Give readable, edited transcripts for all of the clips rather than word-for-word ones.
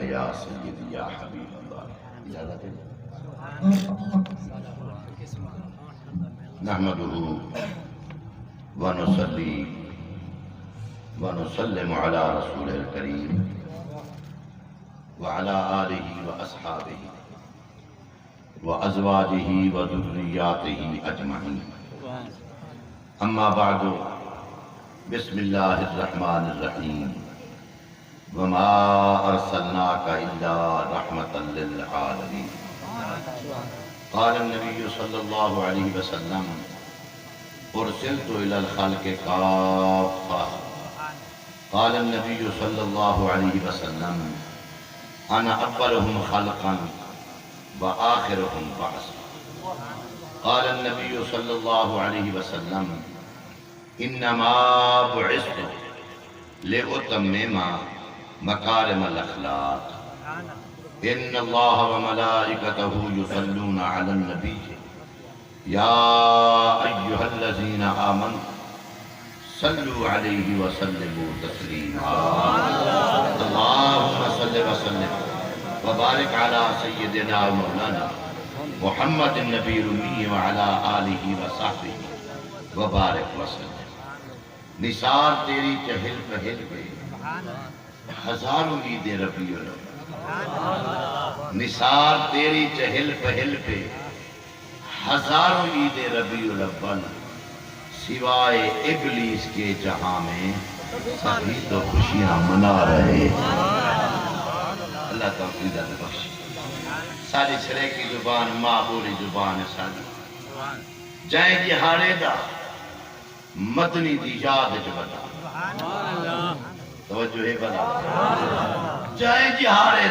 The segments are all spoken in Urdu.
یا سیدی یا حبیب اللہ. اجازت ہے. نحمدہ ونصلی ونسلم علی رسول الکریم وعلی آلہ واصحابہ وازواجہ وذریاتہ اجمعین. اما بعد بسم اللہ الرحمن الرحیم. وما ارسلناک الا رحمتا للعالمین. قال النبی صلی اللہ علیہ وسلم ارسلت الى الخلق کافہ. قال النبی صلی اللہ علیہ وسلم انا اولهم خلقا وآخرهم بعثا. قال النبی صلی اللہ علیہ وسلم انما بعثت لأتمم مکارم الاخلاق. ان اللہ وملائکتہ یصلون علی النبی یا ایہا الذین آمنوا صلوا علیہ وسلموا تسلیما. اللہم صل وسلم وبارک علی سیدنا مولانا محمد النبی الأمی وعلی آلہ وصحبہ وبارک وسلم. نثار تیری چہل پہل پہ ہزاروں عید ربیع الاول. نثار تیری چہل پہل پہ ہزاروں عید ربیع الاول. سوائے ابلیس کے جہاں میں سبھی تو خوشیاں منا رہے. اللہ توفیق بخش. ساری سرے کی زبان ماں بولی زبان ہے ساری. جائیں جی ہارے دا مدنی دی یاد جبتا. توجہ ہے بنا. جائیں جی ہارے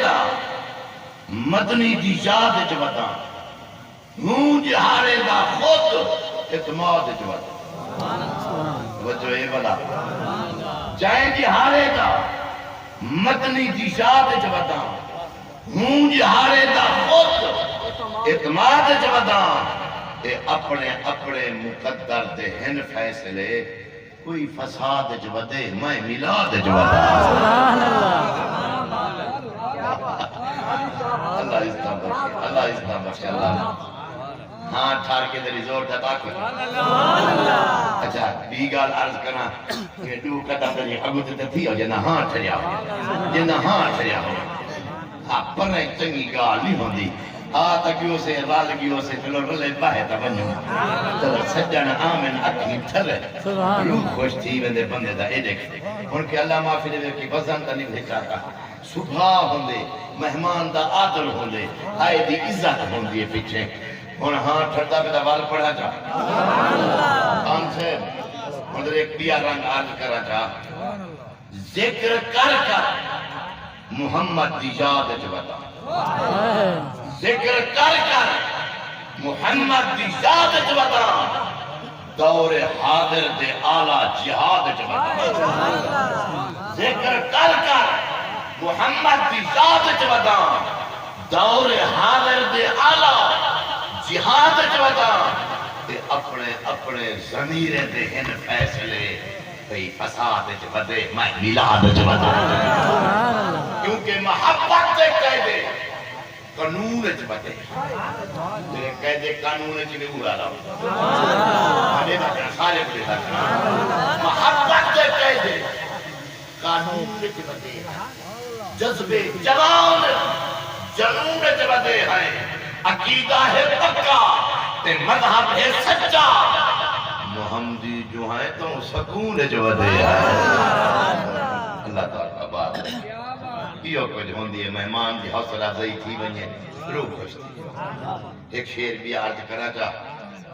دا مدنی دی یاد جبتا. ہوں جی ہارے دا خود اعتماد جبتا. توجہ ہے بنا. جائیں جی ہارے دا مدنی دی یاد جبتا. ہوں جی ہارے دا خود اعتماد جبتا. اے اپنے اپنے مقدر دے ہن فیصلے. کوئی فساد جبتے میں میلاد جبتا. اللہ اسلام بخشے. اللہ اسلام بخشے. اللہ ہاں ٹھار کے دری زور تھا تاکر. اچھا بیگال عرض کرنا کہ دو قدم دری اگوت تھی ہو جنہ ہاں ٹھریا ہو. ہاں پر ایک چنگی گال نہیں ہوں دی. تکیوں سے رالگیوں سے چلو رلے باہے تا بنو. چلو سجن آمن اکھی تھرے روح خوش تھی وندے بندے دا اے دیکھ. ان کے اللہ معافی دے کی وزن تا نہیں بھیچاتا. صبح ہوندے مہمان دا عادل ہوندے آئے دی عزت ہوندی ہے پیچھے. ان ہاں ٹھردا پہ دا وال پڑھا جا. آن سے اندر ایک پیا رنگ عرض کرا جا. ذکر کر کر محمد دی یاد جبتا. ذکر کر کر محمد دی یاد جبتا. دور حاضر دے آلہ جہاد جبتا. ذکر کر کر محمد دی یاد جبتا. دور حاضر دے آلہ جہاد جبتا. اپنے اپنے ضمیر دے ہن فیصلے. کئی فساد جبتے میں میلاد جبتا. کیونکہ محبت دے قیدے قانون جبتے. قیدے قانون جبتے اڑا رہا ہوں. سارے بڑے تھا. محبت دے قیدے قانون جبتے. جذبے جوان جنون جبتے ہیں. عقیدہ ہے پکا تے مذہب ہے سچا. محمدی جو ہیں تو سکون جبتے ہیں. اللہ تعالیٰ بات ہے. یہ کچھ ہوندی ہے مہمان دی حوصلہ افزائی تھی بنیے روح خوش تھی. ایک شعر بھی عرض کرا جا.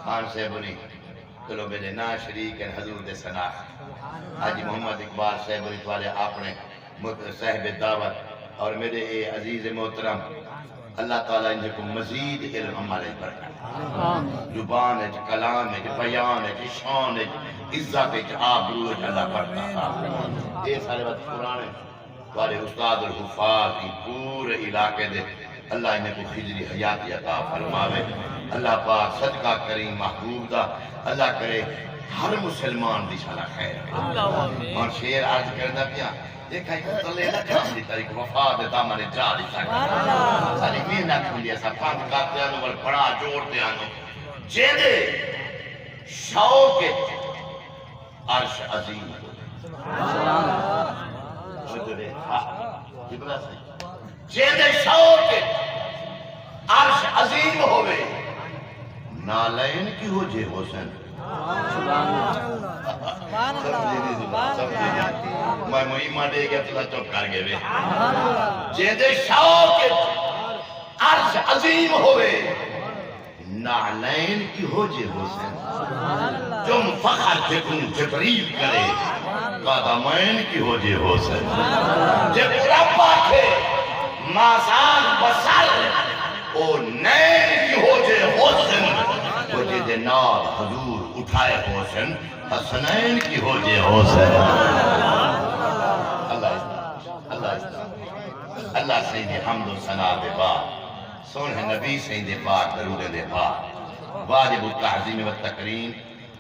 خان صاحب نے چلو میرے نا شریک ہیں حضور دے ثنا. حاجی محمد اقبال صاحب والے اپنے صاحب دعوت اور میرے عزیز محترم. اللہ تعالیٰ انہیں کو مزید علم ہمارے برکت. زبان ہے کلام ہے بیان ہے شان ہے عزت ہے آبرو ہے اللہ پڑھتا. یہ سارے بات قرآن ہے. والے استاد الحفاظ کی پورے علاقے دے اللہ انہیں کو خجری حیاتی عطا فرماوے. اللہ پاک صدقہ کریم محبوب دا. اللہ کرے ہر مسلمان دی شالا خیر. اور شعر عرض کرنا پیا دیکھا ہی مطلع نہ کام دی تاریخ وفاد دامن جاری سکتا ساری محنت ہوندی ایسا پاند کرتے آنو بل بڑا جوڑتے آنو جیدے شوق عرش عظیم جیدے شوق عرش عظیم ہوئے نالین کی ہو جے حسن میں ایمان دے گیا تو چپ کر گئے جیدے شوق عرش عظیم ہوئے نالین کی ہو جے حسن جم فخر جکن جبریل کرے قدمین کی ہو جے حسن جب رب آکھے مازان بسر او نین کی ہو جے حسن وہ جے نال حضور اٹھائے حسن حسنین کی ہو جے حسن اللہ سیدی حمد و ثنا دے بعد سنہ نبی سیدی پاک درود دے بعد واجب التعظیم والتکریم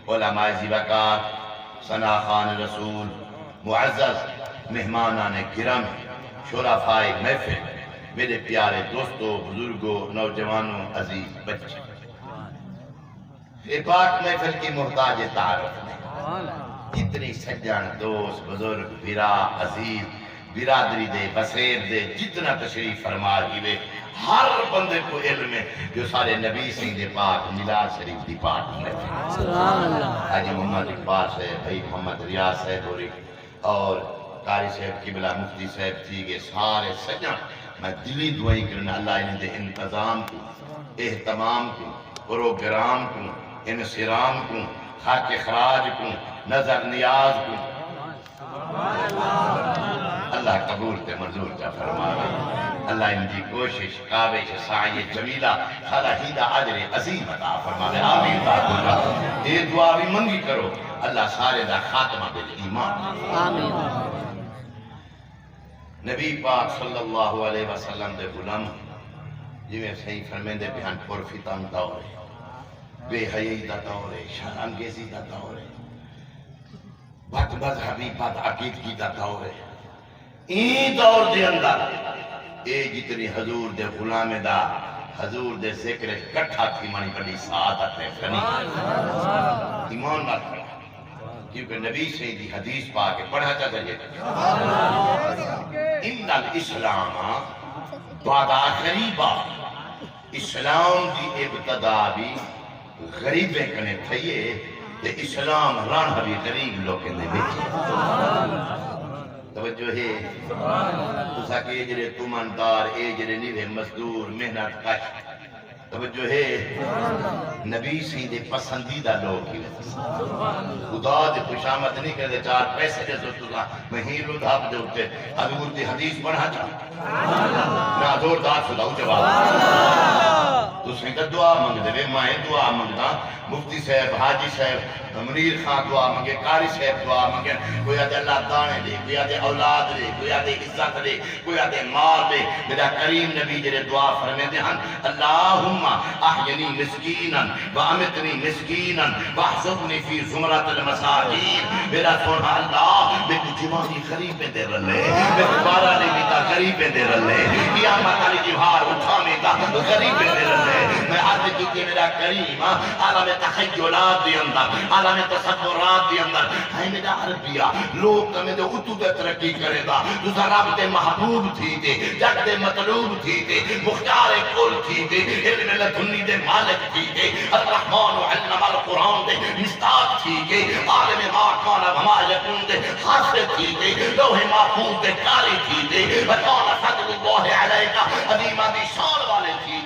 علماء زیبکار ثنا خان رسول معزز مہمانان کرم شرفائے محفل میرے پیارے دوستوں بزرگوں نوجوانوں عزیز بچے یہ پاک محفل کی محتاج تعارف نہیں جتنی سجن دوست بزرگ برا عزیز برادری دے بسیر دے جتنا تشریف فرما ہوئے ہر بندے کو علم ہے جو سارے نبی سنگھ دے پاک میلاد شریف دی پاک میں حاجی محمد اقبال صاحب بھائی محمد ریاض صاحب اور قاری صاحب قبلہ مفتی صاحب تھی گے سارے سجن میں دلی دعائی کرنا اللہ انہیں دے انتظام کو اہتمام کو پروگرام کو انصرام کو خاک اخراج کو نظر نیاز کو اللہ قبول تے منظور کا فرما رہے اللہ ان کی کوشش کاوش سعی جمیلہ خلاحیدہ عجر عظیم عطا فرما رہے آمین باقولہ یہ دعا بھی منگی کرو اللہ سارے دا خاتمہ بالایمان آمین نبی پاک صلی اللہ علیہ وسلم دے غلام جی میں صحیح فرمیندے بیان پر فتن دور ہے بے حیائی دا دور ہے شرانگیزی دا دور ہے بد مذہبی بد عقیدگی دا دور ہے این دور دے اندر اے جتنی حضور دے غلام دا حضور دے ذکر کٹھا تھی مانی بڑی سعادت ہے فنی ایمان نہ کرا کیونکہ نبی سے دی حدیث پا کے پڑھا چاہتا ہے ان الاسلام بعد غریبا اسلام دی ابتدا بھی غریبیں کنے تھئیے کہ اسلام ران بھی غریب لوگیں دے بیچے توجہ ہے تو ساکہ اے جرے تمندار اے جرے نیوے مزدور محنت کش توجہ ہے نبی سیدھے پسندیدہ لوگ کی خدا دے خوشامت نہیں کرتے چار پیسے دے زرطا مہین دھاپ دے ہوتے حضور دی حدیث پڑھا چاہتا نا زور دار سدا ہو جواب تو سیدھا دعا مانگ دے میں دعا مانگتا مفتی صاحب حاجی صاحب منیر خان دعا مانگے قاری صاحب دعا مانگے کوئی آدھے اللہ دانے دے کوئی آدھے اولاد دے کوئی آدھے عزت دے کوئی آدھے مال دے میرا کریم نبی جرے دعا فرمے دے ہن اللہم احینی مسکینا وامتنی مسکینا واحشرنی فی زمرۃ المساکین میرا سونا اللہ میں کو جوانی غریبیں دے رلے میں کو بارہ نہیں دا غریبیں دے رلے قیامت علی جوہار اٹھانے دا غریبیں دے رلے میں عرض کی کہ میرا کریم عالم تخیلات دی اندر عالم تصورات دی اندر ہے میرا عربیہ لوگ تمہیں دے اتو دے ترقی کرے دا دوسرا رب دے محبوب تھی دے جگ دے مطلوب تھی دے مختار کل تھی دے علم لدنی دے مالک تھی دے الرحمن علم القرآن دے مستاق تھی دے عالم ما کان وما یکون دے حاصل تھی دے لوح محفوظ دے کاری تھی دے وکان فضل اللہ علیکہ عظیمہ دی شان والے تھی